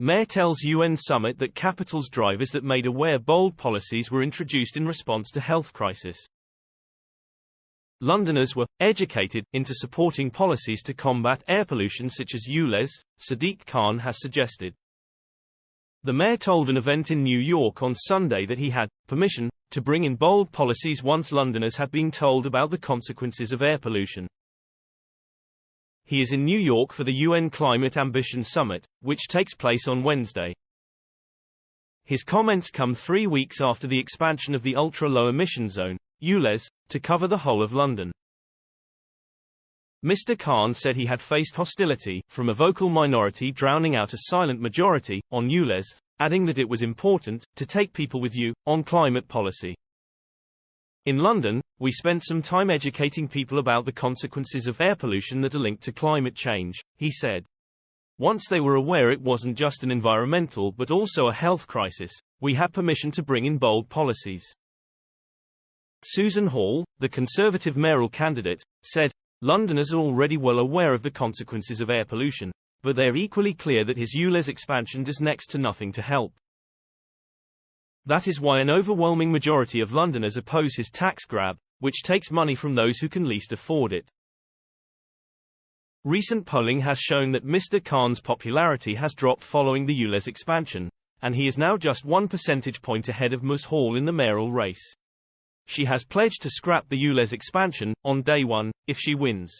Mayor tells UN summit that capital's drivers that made aware bold policies were introduced in response to health crisis. Londoners were educated into supporting policies to combat air pollution such as Ulez, Sadiq Khan has suggested. The mayor told an event in New York on Sunday that he had permission to bring in bold policies once Londoners had been told about the consequences of air pollution. He is in New York for the UN Climate Ambition Summit, which takes place on Wednesday. His comments come 3 weeks after the expansion of the ultra-low emission zone, Ulez, to cover the whole of London. Mr. Khan said he had faced hostility from a vocal minority drowning out a silent majority on Ulez, adding that it was important to take people with you on climate policy. In London, we spent some time educating people about the consequences of air pollution that are linked to climate change, he said. Once they were aware it wasn't just an environmental but also a health crisis, we had permission to bring in bold policies. Susan Hall, the Conservative mayoral candidate, said, Londoners are already well aware of the consequences of air pollution, but they are equally clear that his Ulez expansion does next to nothing to help. That is why an overwhelming majority of Londoners oppose his tax grab, which takes money from those who can least afford it. Recent polling has shown that Mr. Khan's popularity has dropped following the Ulez expansion, and he is now just 1 percentage point ahead of Ms. Hall in the mayoral race. She has pledged to scrap the Ulez expansion on day one, if she wins.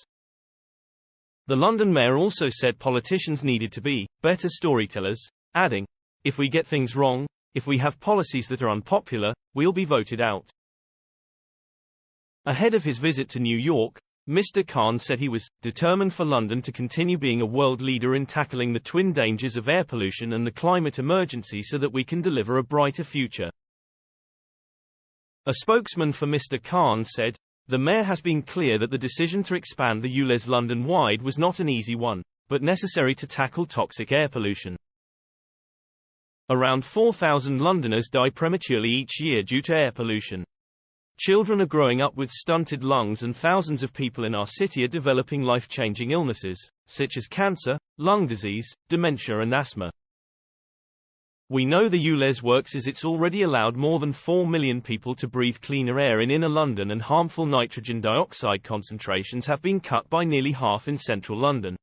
The London mayor also said politicians needed to be better storytellers, adding, if we get things wrong, if we have policies that are unpopular, we'll be voted out. Ahead of his visit to New York, Mr. Khan said he was determined for London to continue being a world leader in tackling the twin dangers of air pollution and the climate emergency so that we can deliver a brighter future. A spokesman for Mr. Khan said, the mayor has been clear that the decision to expand the Ulez London-wide was not an easy one, but necessary to tackle toxic air pollution. Around 4,000 Londoners die prematurely each year due to air pollution. Children are growing up with stunted lungs and thousands of people in our city are developing life-changing illnesses, such as cancer, lung disease, dementia and asthma. We know the Ulez works as it's already allowed more than 4 million people to breathe cleaner air in inner London and harmful nitrogen dioxide concentrations have been cut by nearly half in central London.